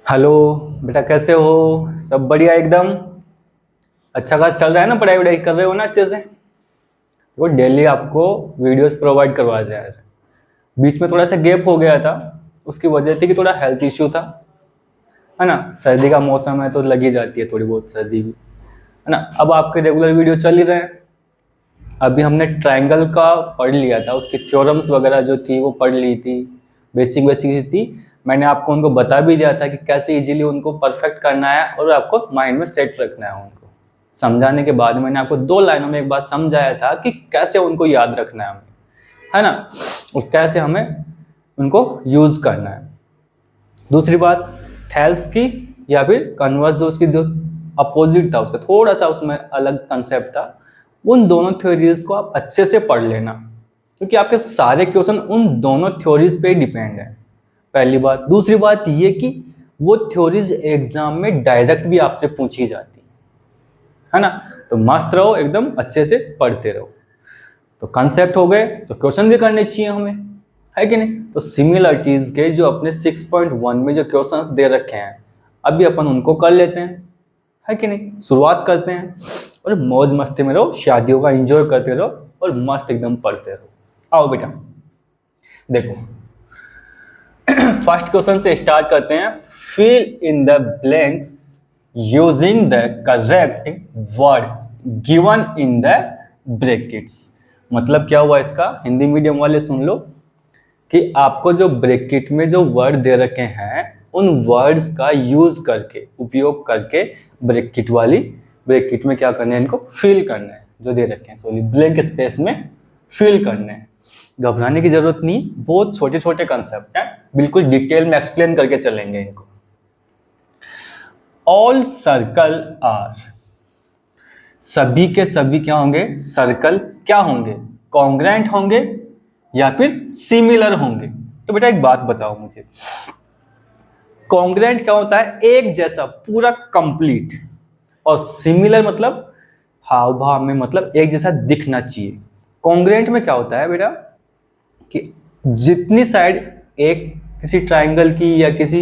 Hello बेटा, कैसे हो? सब बढ़िया एकदम। अच्छा खास चल रहा है ना? पढ़ाई वढ़ाई कर रहे हो ना अच्छे से? वो डेली आपको वीडियोस प्रोवाइड करवाया जा रहा है। बीच में थोड़ा सा गैप हो गया था, उसकी वजह थी कि थोड़ा हेल्थ इश्यू था, है ना। सर्दी का मौसम है तो लगी जाती है थोड़ी बहुत सर्दी भी, है ना। अब आपके रेगुलर वीडियो चल ही रहे हैं। अभी हमने ट्रायंगल का पढ़ लिया था, उसकी थ्योरम्स वगैरह जो थी वो पढ़ ली थी, बेसिक बेसिक थी। मैंने आपको उनको बता भी दिया था कि कैसे इजीली उनको परफेक्ट करना है और आपको माइंड में सेट रखना है उनको। समझाने के बाद मैंने आपको 2 लाइनों में एक बात समझाया था कि कैसे उनको याद रखना है हमें, है ना, और कैसे हमें उनको यूज करना है। दूसरी बात, थेल्स की या फिर कन्वर्स, जो उसकी जो अपोजिट था उसका थोड़ा सा उसमें अलग कंसेप्ट था। उन दोनों थ्योरीज को आप अच्छे से पढ़ लेना, क्योंकि आपके सारे क्वेश्चन उन दोनों थ्योरीज पे ही डिपेंड है। पहली बात। दूसरी बात ये कि वो थ्योरीज एग्जाम में डायरेक्ट भी आपसे पूछी जाती है ना। तो मस्त रहो, एकदम अच्छे से पढ़ते रहो। तो कंसेप्ट हो गए तो क्वेश्चन भी करने चाहिए हमें, है कि नहीं। तो सिमिलरिटीज के जो अपने 6.1 में जो क्वेश्चंस दे रखे हैं, अभी अपन उनको कर लेते हैं, है कि नहीं। शुरुआत करते हैं और मौज मस्ती में रहो, शादियों का एंजॉय करते रहो और मस्त एकदम पढ़ते रहो। आओ बेटा, देखो फर्स्ट क्वेश्चन से स्टार्ट करते हैं। Fill in the blanks using the correct word given in the brackets. मतलब क्या हुआ इसका, हिंदी मीडियम वाले सुन लो कि आपको जो ब्रैकेट में जो वर्ड दे रखे हैं उन वर्ड्स का यूज करके, उपयोग करके ब्रैकेट में क्या करना है, इनको फिल करना है। जो दे रखे हैं सॉरी ब्लैंक स्पेस में फिल करना है। घबराने की जरूरत नहीं, बहुत छोटे छोटे कंसेप्ट हैं, बिल्कुल डिटेल में एक्सप्लेन करके चलेंगे इनको। ऑल सर्कल आर, सभी के सभी क्या होंगे, सर्कल क्या होंगे, कॉन्ग्रेंट होंगे या फिर सिमिलर होंगे। तो बेटा एक बात बताओ मुझे, कॉन्ग्रेंट क्या होता है, एक जैसा पूरा कंप्लीट, और सिमिलर मतलब हाव भाव में मतलब एक जैसा दिखना चाहिए। कॉन्ग्रेंट में क्या होता है बेटा कि जितनी साइड एक किसी ट्राइंगल की या किसी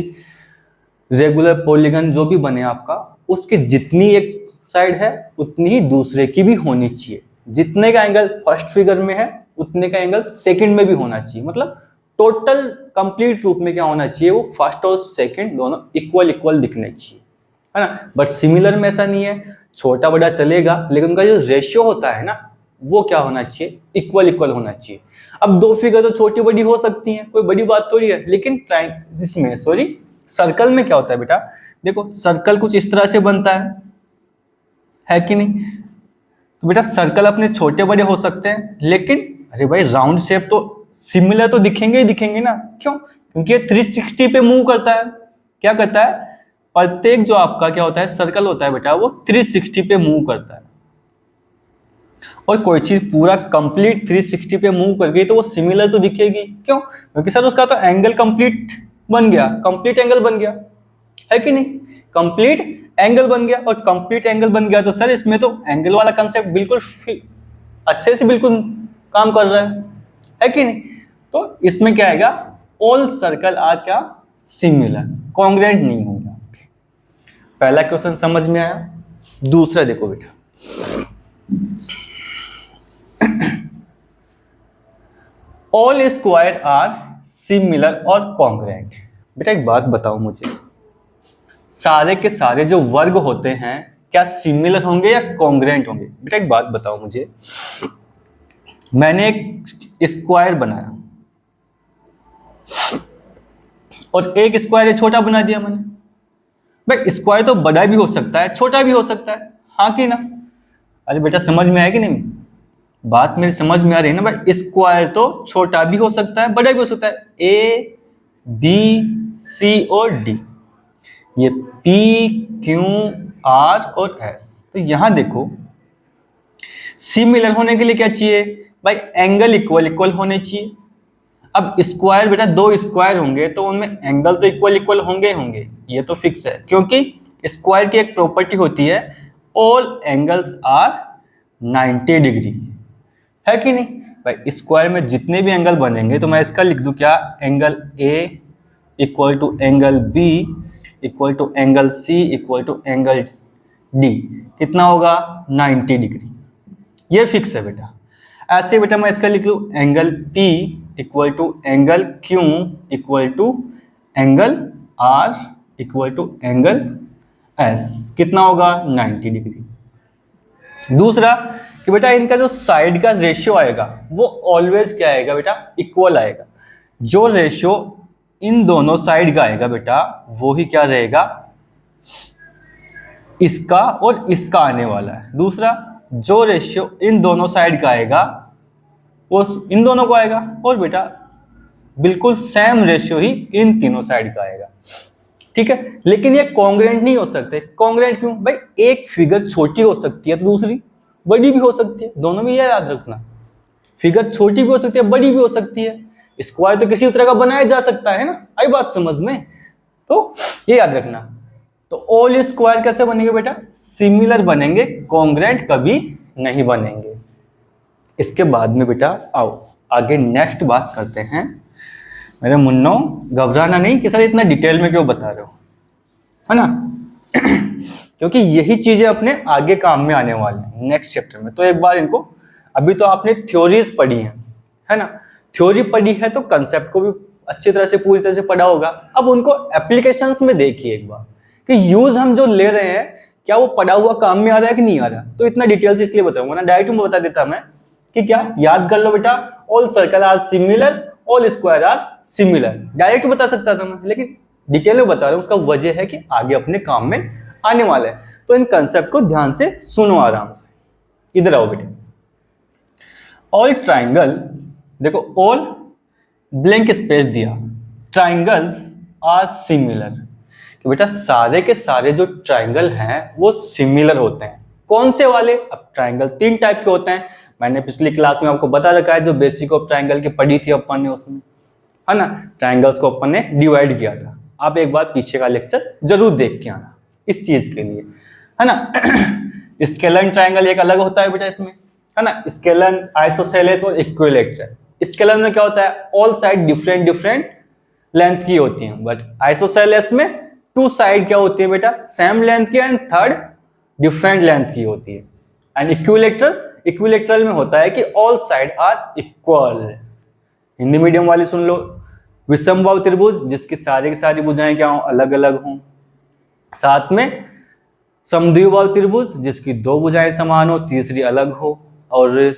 रेगुलर पॉलीगन जो भी बने आपका, उसकी जितनी एक साइड है उतनी ही दूसरे की भी होनी चाहिए। जितने का एंगल फर्स्ट फिगर में है उतने का एंगल सेकंड में भी होना चाहिए। मतलब टोटल कंप्लीट रूप में क्या होना चाहिए, वो फर्स्ट और सेकंड दोनों इक्वल इक्वल दिखने चाहिए, है ना। बट सिमिलर में ऐसा नहीं है, छोटा बड़ा चलेगा लेकिन उनका जो रेशियो होता है ना वो क्या होना चाहिए, इक्वल इक्वल होना चाहिए। अब दो फिगर तो छोटी बड़ी हो सकती हैं, कोई बड़ी बात थोड़ी है, लेकिन इसमें सॉरी सर्कल में क्या होता है बेटा, देखो सर्कल कुछ इस तरह से बनता है कि नहीं। तो बेटा सर्कल अपने छोटे बड़े हो सकते हैं, लेकिन अरे भाई राउंड शेप तो सिमिलर तो दिखेंगे ही दिखेंगे ना। क्यों? क्योंकि ये 360 पे मूव करता है। क्या करता है, प्रत्येक जो आपका क्या होता है सर्कल होता है बेटा, वो 360 पे मूव करता है। और कोई चीज पूरा कंप्लीट 360 पे मूव कर गई तो वो सिमिलर तो दिखेगी। क्यों? क्योंकि सर उसका तो एंगल कंप्लीट बन गया, कंप्लीट एंगल बन गया, है कि नहीं। कंप्लीट एंगल बन गया, और कंप्लीट एंगल बन गया तो सर इसमें तो एंगल वाला कंसेप्ट बिल्कुल अच्छे से बिल्कुल काम कर रहा है कि नहीं। तो इसमें क्या आएगा, ऑल सर्कल आर क्या, सिमिलर, कॉन्ग्रेंट नहीं होगा आपके। पहला क्वेश्चन समझ में आया। दूसरा देखो बेटा, ऑल स्क्वायर आर सिमिलर और कॉन्ग्रेंट। बेटा एक बात बताओ मुझे, सारे के सारे जो वर्ग होते हैं क्या सिमिलर होंगे या कॉन्ग्रेंट होंगे? बेटा एक बात बताओ मुझे, मैंने एक स्क्वायर बनाया और एक स्क्वायर छोटा बना दिया मैंने। भाई स्क्वायर तो बड़ा भी हो सकता है छोटा भी हो सकता है, हाँ कि ना। अरे बेटा समझ में आया कि नहीं, बात मेरी समझ में आ रही है ना। भाई स्क्वायर तो छोटा भी हो सकता है बड़ा भी हो सकता है, ए बी सी और डी, ये P Q R और S। तो यहां देखो सिमिलर होने के लिए क्या चाहिए भाई, एंगल इक्वल इक्वल होने चाहिए। अब स्क्वायर बेटा दो स्क्वायर होंगे तो उनमें एंगल तो इक्वल इक्वल होंगे होंगे, ये तो फिक्स है। क्योंकि स्क्वायर की एक प्रॉपर्टी होती है, ऑल एंगल्स आर 90 डिग्री, है कि नहीं। भाई स्क्वायर में जितने भी एंगल बनेंगे तो मैं इसका लिख दूं क्या, angle A equal to angle B equal to angle C equal to angle D कितना होगा 90 डिग्री, ये फिक्स है बेटा। ऐसे बेटा मैं इसका लिख लूँ angle P equal to angle Q equal to angle R equal to angle S कितना होगा 90 डिग्री। दूसरा कि बेटा इनका जो साइड का रेशियो आएगा वो ऑलवेज क्या आएगा बेटा इक्वल आएगा। जो रेशियो इन दोनों साइड का आएगा बेटा वो ही क्या रहेगा इसका और इसका आने वाला है। दूसरा जो रेशियो इन दोनों साइड का आएगा वो इन दोनों को आएगा और बेटा बिल्कुल सेम रेशियो ही इन तीनों साइड का आएगा। ठीक है, लेकिन ये कॉन्ग्रुएंट नहीं हो सकते। कॉन्ग्रुएंट क्यों भाई, एक फिगर छोटी हो सकती है तो दूसरी बड़ी भी हो सकती है, दोनों में ये याद रखना। फिगर छोटी भी हो सकती है बड़ी भी हो सकती है। स्क्वायर तो किसी तरह का बनाया जा सकता है ना, आई बात समझ में, तो ये याद रखना। तो ऑल स्क्वायर कैसे बनेंगे बेटा, सिमिलर बनेंगे, कॉन्ग्रुएंट कभी नहीं बनेंगे। इसके बाद में बेटा आओ आगे नेक्स्ट बात करते हैं। मेरे मुन्नो घबराना नहीं कि सर इतना डिटेल में क्यों बता रहे हो, है ना क्योंकि यही चीजें अपने आगे काम में आने वाले हैं नेक्स्ट चैप्टर में। तो एक बार इनको, अभी तो आपने थ्योरीज पढ़ी हैं, है ना, थ्योरी पढ़ी है तो कंसेप्ट को भी अच्छी तरह से पूरी तरह से पढ़ा होगा। अब उनको एप्लीकेशंस में देखिए एक बार कि यूज हम जो ले रहे हैं क्या वो पढ़ा हुआ काम में आ रहा है कि नहीं आ रहा। तो इतना डिटेल से इसलिए बताऊंगा ना, डायरेक्ट में बता देता मैं कि क्या याद कर लो बेटा, all circle are similar, all square are similar. Direct बता सकता था मैं, लेकिन डिटेल में बता रहा हूँ। उसका वजह है कि आगे अपने काम में आने वाला है। तो इन कंसेप्ट को ध्यान से सुनो आराम से। इधर आओ बेटे, ऑल ट्राइंगल, देखो ऑल ब्लैंक स्पेस दिया, ट्राइंगल्स आर सिमिलर, कि बेटा सारे के सारे जो ट्राइंगल हैं वो सिमिलर होते हैं। कौन से वाले, अब ट्राइंगल तीन टाइप के होते हैं, मैंने पिछली क्लास में आपको बता रखा है, जो बेसिक ऑफ ट्राइंगल की पढ़ी थी अपन ने उसमें, है ना, ट्राइंगल्स को अपन ने डिवाइड किया था। आप एक बार पीछे का लेक्चर जरूर देख के आना इस चीज के लिए, है ना स्केलन ट्राइंगल एक अलग होता है बेटा इसमें, है ना, स्केलन, आइसोसेलेस और इक्विलैटरल। स्केलन में क्या होता है, all side different different length की होती हैं, बट आइसोसेलेस में टू साइड क्या होती है बेटा सेम लेंथ की एंड थर्ड डिफरेंट लेंथ की होती है। एंड इक्विलैटरल में होता है कि all side are equal. Hindi medium वाले सुन लो, विषमबाहु त्रिभुज जिसकी सारी की सारी भुजाएं क्या हो अलग अलग हों, साथ में समद्विबाहु त्रिभुज जिसकी दो भुजाएं समान हो तीसरी अलग हो, और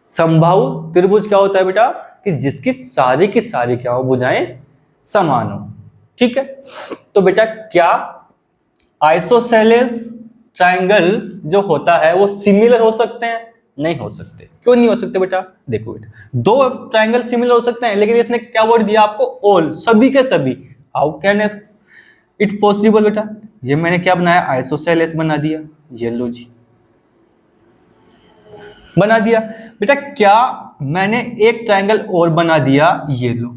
समबाहु त्रिभुज क्या होता है बेटा कि जिसकी सारी की सारी क्या हो भुजाएं समान हो। ठीक है, तो बेटा क्या आइसोसेलेस ट्राइंगल जो होता है वो सिमिलर हो सकते हैं? नहीं हो सकते। क्यों नहीं हो सकते बेटा, देखो बेटा दो ट्राइंगल सिमिलर हो सकते हैं, लेकिन इसने क्या वर्ड दिया आपको, ऑल, सभी के सभी। हाउ कैन इट पॉसिबल बेटा, ये मैंने क्या बनाया आइसोसेलेस बना दिया, ये लो जी बना दिया। बेटा क्या मैंने एक ट्राइंगल और बना दिया, ये लो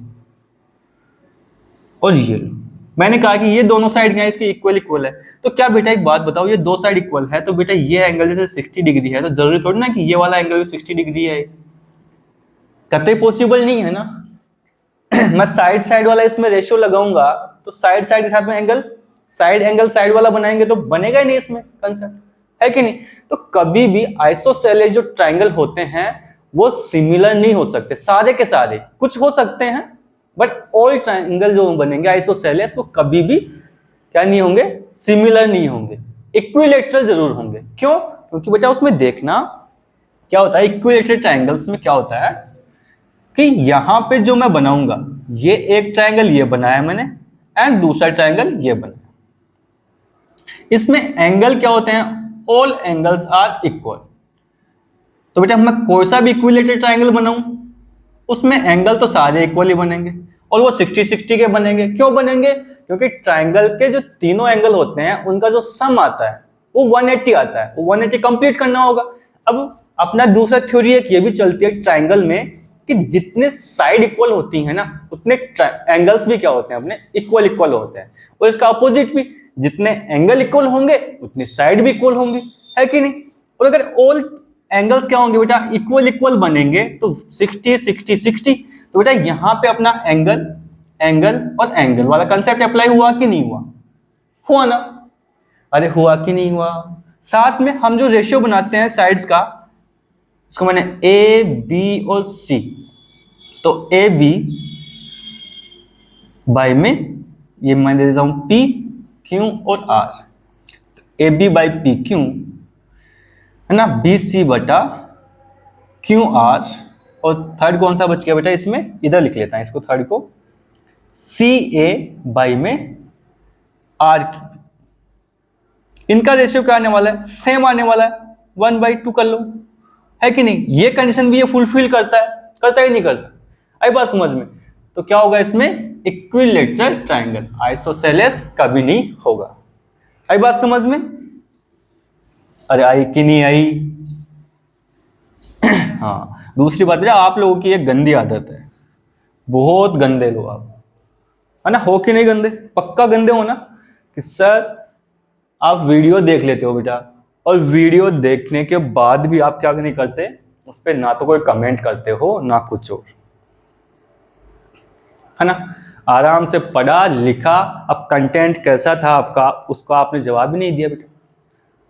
और ये लो, मैंने कहा कि ये दोनों साइड क्या है इसके इक्वल इक्वल है। तो क्या बेटा एक बात बताओ, ये दो साइड इक्वल है तो बेटा ये एंगल जैसे 60 डिग्री है तो जरूरी थोड़ी ना कि ये वाला एंगल भी 60 डिग्री है, कतई पॉसिबल नहीं है ना मैं साइड साइड वाला इसमें रेशियो लगाऊंगा तो साइड साइड के साथ में एंगल साइड वाला बनाएंगे तो बनेगा ही नहीं इसमें कंसेप्ट, है कि नहीं। तो कभी भी आइसोसेलेस जो ट्राइंगल होते हैं वो सिमिलर नहीं हो सकते, सारे के सारे, कुछ हो सकते हैं बट ऑल ट्राइंगल जो बनेंगे आइसोसेलेस वो कभी भी क्या नहीं होंगे, सिमिलर नहीं होंगे, इक्विलैटरल जरूर होंगे। क्यों, क्योंकि बेटा उसमें देखना क्या होता है, इक्विलैटरल ट्राइंगल्स में क्या होता है कि यहां पे जो मैं बनाऊंगा ये एक ट्राइंगल ये बनाया मैंने एंड दूसरा ट्राइंगल ये बनाया, इसमें एंगल क्या होते हैं, ऑल एंगल्स आर इक्वल। तो बेटा मैं कोई सा भी इक्विलैटरल ट्राइंगल बनाऊं उसमें एंगल तो सारे इक्वल ही बनेंगे और वो 60-60 के बनेंगे। क्यों बनेंगे, क्योंकि ट्राइंगल के जो तीनों एंगल होते हैं उनका जो सम आता है वो 180 आता है, वो 180 कंप्लीट करना होगा। अब अपना दूसरा थ्योरी एक ये भी चलती है ट्राइंगल में कि जितने साइड इक्वल होती है ना उतने एंगल्स भी क्या होते हैं अपने इक्वल होते हैं, और इसका अपोजिट भी, जितने एंगल इक्वल होंगे उतनी साइड भी इक्वल होंगी, है कि नहीं। और अगर ऑल एंगल्स क्या होंगे बेटा इक्वल बनेंगे तो 60-60-60, तो बेटा यहाँ पे अपना एंगल एंगल और एंगल वाला कंसेप्ट अप्लाई हुआ कि नहीं हुआ? हुआ ना? अरे हुआ कि नहीं हुआ? साथ में हम जो रेशियो बनाते हैं साइड्स का, इसको मैंने ए बी और सी, तो ए बी बाई में ये मैं दे देता हूं पी क्यू और आर, तो A B by P Q है ना, बी सी बटा क्यू आर, और थर्ड कौन सा बच गया बेटा इसमें, इधर लिख लेता है इसको थर्ड को, सी ए बाई में आर की। इनका रेशियो क्या आने वाला है? सेम आने वाला है, 1/2 कर लो, है कि नहीं? ये कंडीशन भी ये फुलफिल करता है, करता ही नहीं करता? आई बात समझ में? तो क्या होगा इसमें? इक्विलैटरल ट्रायंगल, आइसोसेलेस कभी नहीं होगा। आई बात समझ में? अरे आई कि नहीं आई? हाँ, दूसरी बात है, आप लोगों की एक गंदी आदत है, बहुत गंदे लोग आप, है ना? हो कि नहीं गंदे? पक्का गंदे हो ना? कि सर आप वीडियो देख लेते हो बेटा, और वीडियो देखने के बाद भी आप क्या नहीं करते, उस पर ना तो कोई कमेंट करते हो ना कुछ और, है ना? आराम से पढ़ा लिखा, अब कंटेंट कैसा था आपका उसका आपने जवाब ही नहीं दिया बेटा।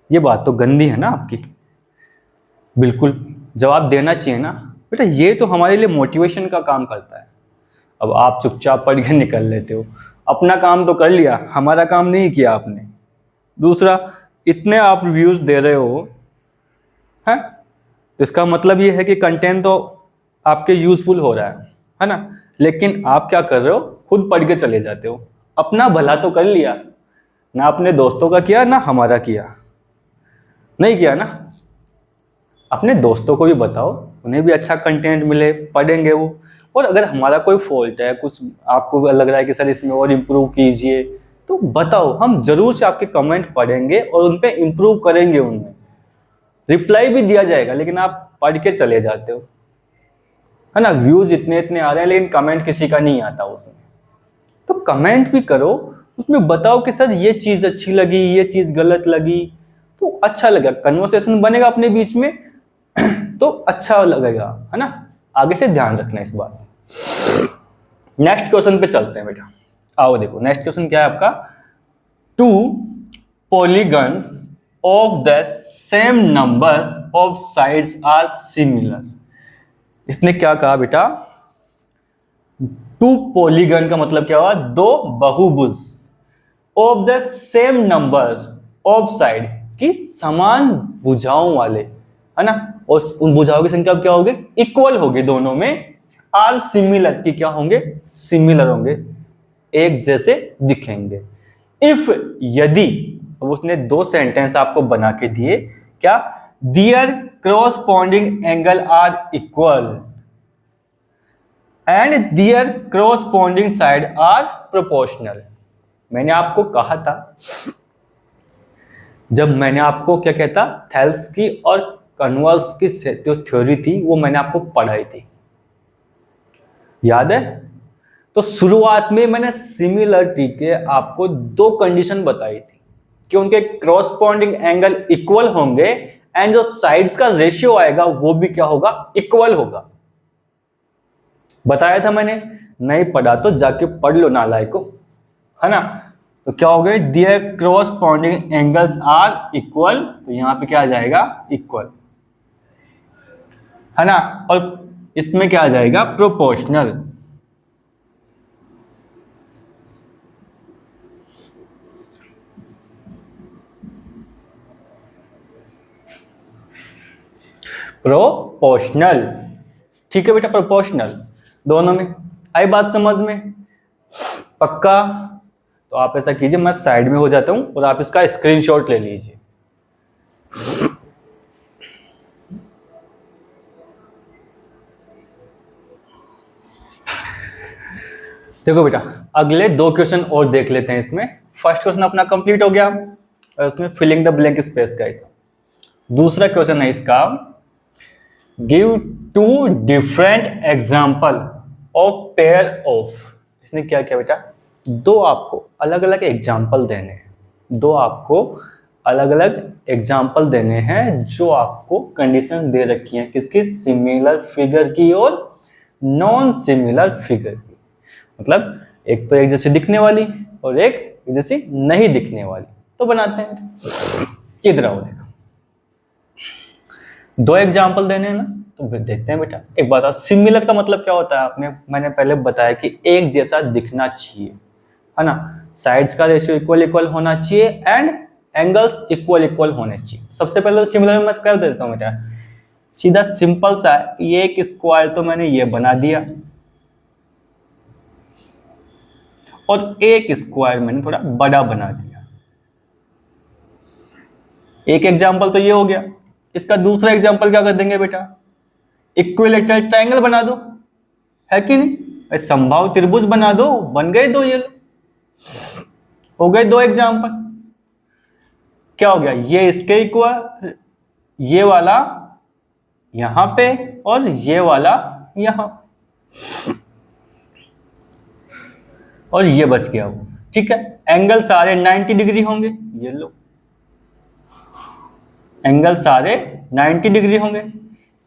ये बात तो गंदी है ना आपकी, बिल्कुल जवाब देना चाहिए ना बेटा, ये तो हमारे लिए मोटिवेशन का काम करता है। अब आप चुपचाप पढ़ के निकल लेते हो, अपना काम तो कर लिया, हमारा काम नहीं किया आपने। दूसरा, इतने आप व्यूज दे रहे हो हैं, तो इसका मतलब ये है कि कंटेंट तो आपके यूजफुल हो रहा है ना? लेकिन आप क्या कर रहे हो, खुद पढ़ के चले जाते हो। अपना भला तो कर लिया ना, अपने दोस्तों का किया ना हमारा किया, नहीं किया ना? अपने दोस्तों को भी बताओ, उन्हें भी अच्छा कंटेंट मिले, पढ़ेंगे वो। और अगर हमारा कोई फॉल्ट है, कुछ आपको लग रहा है कि सर इसमें और इम्प्रूव कीजिए, तो बताओ, हम जरूर से आपके कमेंट पढ़ेंगे और उन पे इम्प्रूव करेंगे, उनमें रिप्लाई भी दिया जाएगा। लेकिन आप पढ़ के चले जाते हो, है ना? व्यूज इतने इतने आ रहे हैं लेकिन कमेंट किसी का नहीं आता उसमें। तो कमेंट भी करो, उसमें बताओ कि सर ये चीज़ अच्छी लगी, ये चीज़ गलत लगी, तो अच्छा लगेगा, कन्वर्सेशन बनेगा अपने बीच में, तो अच्छा लगेगा, है ना? आगे से ध्यान रखना इस बात। नेक्स्ट क्वेश्चन पे चलते हैं बेटा। आओ देखो, नेक्स्ट क्वेश्चन क्या है आपका? 2 polygons of the same numbers of sides are similar। इसने क्या कहा बेटा? 2 polygon का मतलब क्या हुआ? 2 बहुभुज of the same number of side, की समान भुजाओं वाले, है ना? और उन भुजाओं की संख्या क्या होगी? इक्वल होगी दोनों में। आर सिमिलर, की क्या होंगे? सिमिलर होंगे, एक जैसे दिखेंगे। इफ, यदि, अब उसने 2 सेंटेंस आपको बना के दिए, क्या? Their corresponding angle are equal and their corresponding side are proportional. मैंने आपको कहा था, जब मैंने आपको क्या कहता, थेल्स की और कन्वर्स की जो थ्योरी थी वो मैंने आपको पढ़ाई थी, याद है? तो शुरुआत में मैंने सिमिलरिटी के आपको 2 कंडीशन बताई थी कि उनके क्रॉसपॉन्डिंग एंगल इक्वल होंगे एंड जो साइड्स का रेशियो आएगा वो भी क्या होगा? इक्वल होगा। बताया था मैंने, नहीं पढ़ा तो जाके पढ़ लो नालायको, है ना? तो क्या हो गए? दियर क्रॉसपॉन्डिंग एंगल्स आर इक्वल, तो यहां पे क्या आ जाएगा? इक्वल, है ना? और इसमें क्या आ जाएगा? प्रोपोर्शनल। प्रोपोर्शनल, ठीक है बेटा, प्रोपोर्शनल दोनों में। आई बात समझ में? पक्का? तो आप ऐसा कीजिए, मैं साइड में हो जाता हूं और आप इसका स्क्रीनशॉट ले लीजिए। देखो बेटा, अगले 2 क्वेश्चन और देख लेते हैं इसमें। फर्स्ट क्वेश्चन अपना कंप्लीट हो गया और उसमें फिलिंग द ब्लैंक स्पेस का ही था। दूसरा क्वेश्चन है इसका, give 2 different example of pair of. इसने क्या किया बेटा? 2 आपको अलग अलग एग्जाम्पल देने हैं, 2 आपको अलग अलग एग्जाम्पल देने हैं जो आपको कंडीशन दे रखी है, किसकी? सिमिलर फिगर की और नॉन सिमिलर फिगर की। मतलब एक तो एक जैसे दिखने वाली और एक जैसे नहीं दिखने वाली, तो बनाते हैं। इधर आओ, देखो 2 एग्जाम्पल देने हैं ना, तो देखते हैं बेटा। एक बात, सिमिलर का मतलब क्या होता है, मैंने पहले बताया कि एक जैसा दिखना चाहिए, है ना। साइड्स का रेशियो इक्वल इक्वल होना चाहिए एंड एंगल्स इक्वल इक्वल होने चाहिए। सबसे पहले तो सिमिलर में मैं कर देता हूँ बेटा, सीधा सिंपल सा, ये एक स्क्वायर तो मैंने ये बना दिया और एक स्क्वायर मैंने थोड़ा बड़ा बना दिया। एक एग्जाम्पल तो ये हो गया। इसका दूसरा एग्जाम्पल क्या कर देंगे बेटा, इक्विलैटरल ट्रायंगल बना दो, है कि नहीं। समबाहु त्रिभुज बना दो, बन गए 2, ये हो गए 2 एग्जाम्पल। क्या हो गया, ये इसके इक्वल, ये वाला यहां पे और ये वाला यहां, और ये बच गया वो, ठीक है। एंगल सारे 90 डिग्री होंगे, ये लो, एंगल सारे 90 डिग्री होंगे।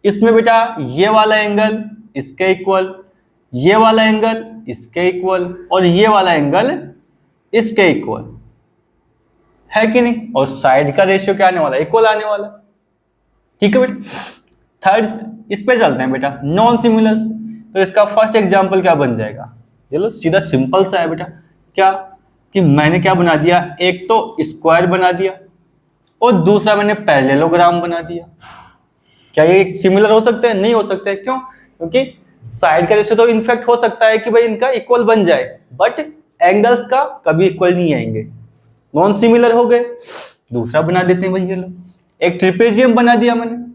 इसमें बेटा ये वाला एंगल इसके इक्वल, ये वाला एंगल इसके इक्वल और ये वाला एंगल इसके इक्वल, है कि नहीं। और साइड का रेशियो क्या आने वाला, इक्वल आने वाला, ठीक है बेटा। थर्ड इस पे चलते हैं बेटा, नॉन सिमिलर। तो इसका फर्स्ट एग्जांपल क्या बन जाएगा, ये लो सीधा सिंपल सा है बेटा। क्या कि मैंने क्या बना दिया, एक तो स्क्वायर बना दिया और दूसरा मैंने पैरेललोग्राम बना दिया। क्या ये सिमिलर हो सकते हैं, नहीं हो सकते, क्यों, क्योंकि साइड का रेशियो तो इनफैक्ट हो सकता है कि भाई इनका इक्वल बन जाए, बट एंगल्स का कभी इक्वल नहीं आएंगे, नॉन सिमिलर हो गए। दूसरा बना देते हैं भाई, ये लो एक ट्रिपेजियम बना दिया मैंने।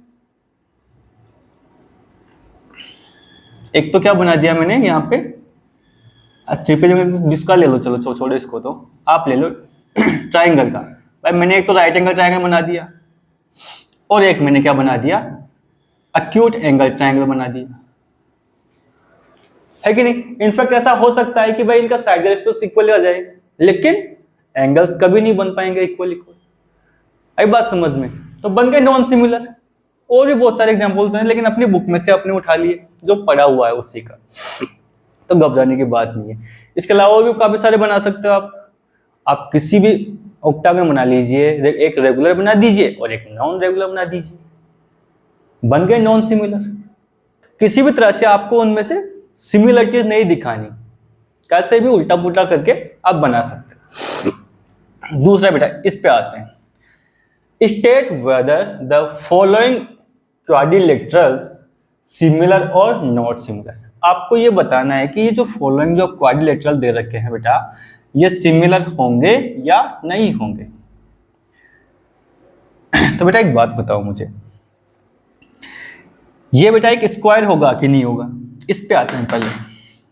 एक तो क्या बना दिया मैंने यहाँ पे, ट्रिपेजियम जिसका ले लो, चलो छोड़ो इसको, तो आप ले लो ट्राइंगल का। भाई मैंने एक तो राइट एंगल ट्राइंगल बना दिया और एक मैंने क्या बना दिया, एक्यूट एंगल ट्राइंगल बना दिया, है कि नहीं। इनफैक्ट ऐसा हो सकता है कि भाई इनका साइड रेशियो तो इक्वल आ जाए, लेकिन एंगल्स कभी नहीं बन पाएंगे इक्वल इक्वल। आई बात समझ में, तो बन गए नॉन सिमिलर। और भी बहुत सारे एग्जांपल्स हैं, लेकिन अपनी बुक में से अपने उठा लिए जो पढ़ा हुआ है उसी का, तो घबराने की बात नहीं है। इसके अलावा भी काफी सारे बना सकते हो आप किसी भी ऑक्टागन बना लीजिए, एक रेगुलर बना दीजिए और एक नॉन रेगुलर बना दीजिए, बन गए नॉन सिमिलर। किसी भी तरह से आपको उनमें से सिमिलरिटीज नहीं दिखानी, कैसे भी उल्टा पुल्टा करके आप बना सकते हैं। दूसरा बेटा इस पे आते हैं, state whether the following quadrilaterals similar और नॉट सिमिलर। आपको ये बताना है कि ये जो फॉलोइंग जो क्वाड्रिलेटरल दे रखे हैं बेटा, ये सिमिलर होंगे या नहीं होंगे। तो बेटा एक बात बताओ मुझे, ये बेटा एक स्क्वायर होगा कि नहीं होगा। इस पे आते हैं पहले,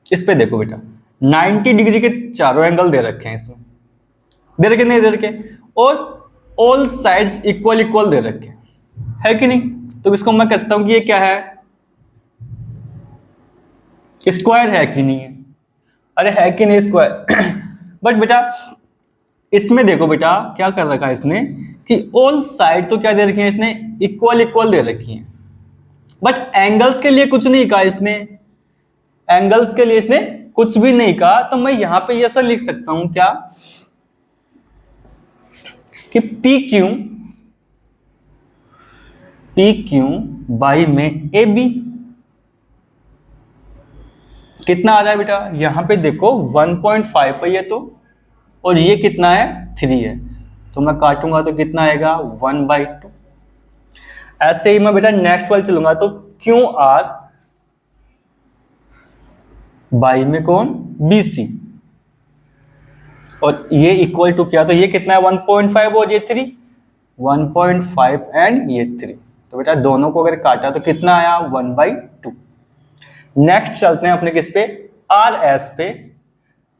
इस पे देखो बेटा 90 डिग्री के चारों एंगल दे रखे हैं, इसमें दे रखे नहीं दे रखे, और ऑल साइड्स इक्वल इक्वल दे रखे, है कि नहीं। तो इसको मैं कहता हूं कि ये क्या है, स्क्वायर है कि नहीं है। अरे है कि नहीं स्क्वायर बट बेटा इसमें देखो बेटा क्या कर रखा है इसने, कि ऑल साइड तो क्या दे रखी है इसने, इक्वल इक्वल दे रखी है, बट एंगल्स के लिए कुछ नहीं कहा इसने, एंगल्स के लिए इसने कुछ भी नहीं कहा। तो मैं यहां पे ऐसा लिख सकता हूं क्या, कि पी क्यू बाई में ए बी कितना आ रहा है बेटा, यहां पे देखो 1.5 है ये तो, और ये कितना है 3 है, तो मैं काटूंगा तो कितना आएगा 1/2। ऐसे ही मैं बेटा नेक्स्ट वाले चलूंगा, तो क्यू आर बाई में कौन BC, और ये इक्वल टू क्या, तो ये कितना है 1.5 और ये 3, 1.5 एंड ये 3, तो बेटा दोनों को अगर काटा तो कितना आया 1/2। नेक्स्ट चलते हैं अपने किस पे, RS पे,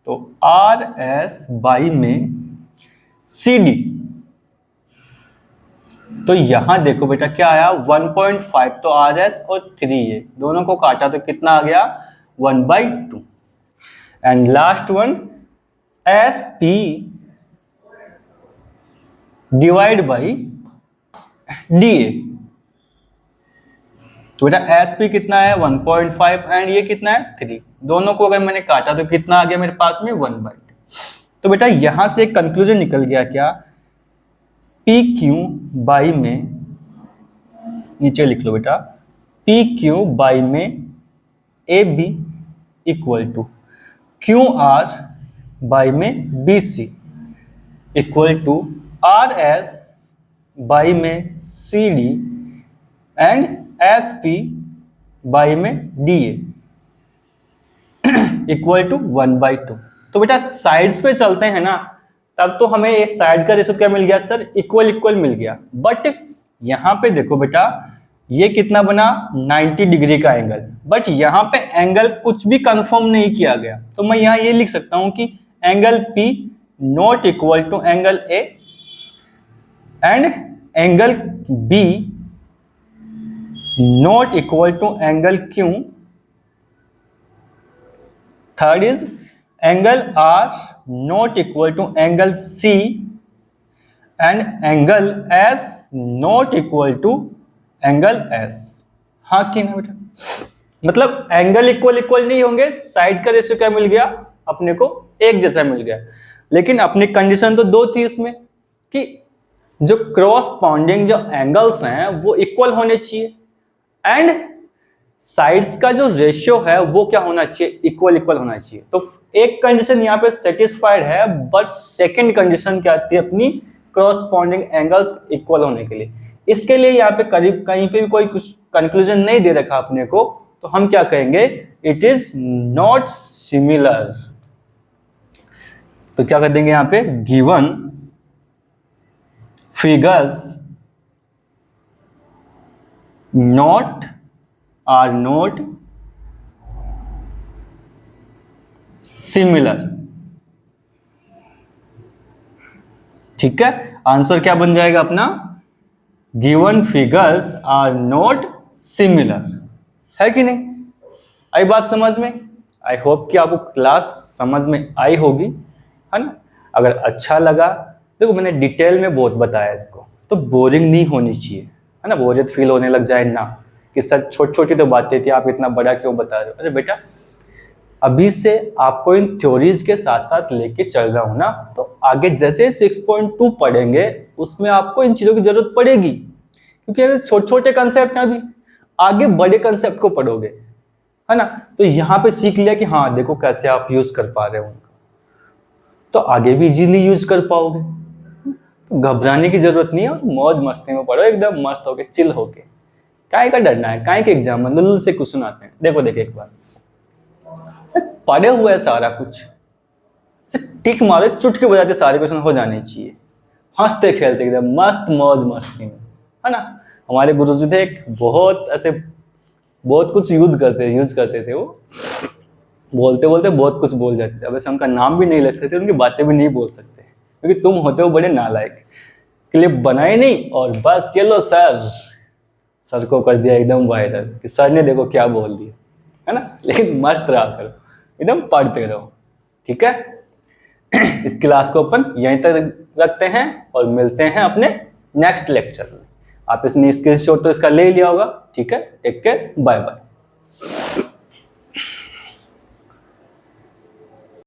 तो RS बाई में CD, तो यहां देखो बेटा क्या आया 1.5, तो RS और 3 ये दोनों को काटा तो कितना आ गया 1/2। And last one SP divide by DA, तो बेटा एस पी कितना है 1.5 एंड ये कितना है 3, दोनों को अगर मैंने काटा तो कितना आ गया मेरे पास में 1/2। तो बेटा यहां से एक कंक्लूजन निकल गया क्या, पी क्यू बाई में, नीचे लिख लो बेटा, पी क्यू बाई में A B equal to Q R by में B C equal to R S by में C D and S P by में डी ए इक्वल टू 1/2। तो बेटा साइड्स पे चलते हैं ना, तब तो हमें ये साइड का रेशियो क्या मिल गया सर, इक्वल इक्वल मिल गया। बट यहां पे देखो बेटा ये कितना बना 90 डिग्री का एंगल, बट यहां पे एंगल कुछ भी कंफर्म नहीं किया गया। तो मैं यहां ये लिख सकता हूं कि angle P not equal to angle A and angle B not equal to angle Q। Third is angle R not equal to angle C and angle S not equal to angle S। हाँ कि ना बेटा, मतलब angle equal equal नहीं होंगे, side का ratio क्या मिल गया अपने को, एक जैसा मिल गया। लेकिन अपनी कंडीशन तो दो थी इसमें कि जो क्रॉसपॉन्डिंग जो एंगल्स हैं वो इक्वल होने चाहिए एंड साइड्स का जो रेशियो है वो क्या होना चाहिए, इक्वल इक्वल होना चाहिए। तो एक कंडीशन यहाँ पे सेटिस्फाइड है, बट सेकंड कंडीशन क्या आती है अपनी, क्रॉसपॉन्डिंग एंगल्स इक्वल होने के लिए। इसके लिए यहाँ पे करीब कहीं पे भी कोई कुछ कंक्लूजन नहीं दे रखा अपने को, तो हम क्या कहेंगे, इट इज नॉट सिमिलर। तो क्या कर देंगे यहाँ पे, given figures not are not similar. ठीक है, आंसर क्या बन जाएगा अपना, given figures are not similar, है कि नहीं। आई बात समझ में, आई होप कि आपको क्लास समझ में आई होगी, है ना। अगर अच्छा लगा, देखो मैंने डिटेल में बहुत बताया इसको, तो बोरिंग नहीं होनी चाहिए, है ना, बोरियत फील होने लग जाए ना कि सर छोटी छोटी तो बातें थी, आप इतना बड़ा क्यों बता रहे हो। अरे बेटा अभी से आपको इन थ्योरीज के साथ साथ लेके चल रहा हूं ना, तो आगे जैसे 6.2 पढ़ेंगे उसमें आपको इन चीजों की जरूरत पड़ेगी, क्योंकि छोटे छोटे कंसेप्ट हैं, अभी आगे बड़े कंसेप्ट को पढ़ोगे, है ना। तो यहाँ पे सीख लिया कि हाँ देखो कैसे आप यूज कर पा रहे हो उनका, तो आगे भी इजीली यूज कर पाओगे। तो घबराने की जरूरत नहीं है, और मौज मस्ती में पढ़ो एकदम मस्त होके, चिल होके। काय का डरना है, काय के एग्जाम में लुल से क्वेश्चन आते हैं। देखो देखो एक बार पढ़े हुए है सारा कुछ, टिक मारो चुटकी बजाते सारे क्वेश्चन हो जाने चाहिए, हंसते खेलते एकदम मस्त मौज मस्ती में, है ना। हमारे गुरुजी थे एक, बहुत ऐसे बहुत कुछ यूज करते थे वो, बोलते बोलते बहुत कुछ बोल जाते थे। अब ऐसे उनका नाम भी नहीं ले सकते, उनकी बातें भी नहीं बोल सकते, क्योंकि तुम होते हो बड़े नालायक। क्लिप बनाए नहीं और बस ये लो सर को कर दिया एकदम वायरल कि सर ने देखो क्या बोल दिया, है ना। लेकिन मस्त रहा करो, एकदम पढ़ते रहो, ठीक है। इस क्लास को अपन यहीं तक रखते हैं और मिलते हैं अपने नेक्स्ट लेक्चर में। आप इसने स्क्रीनशॉट तो इसका ले लिया होगा, ठीक है। Take care, bye bye.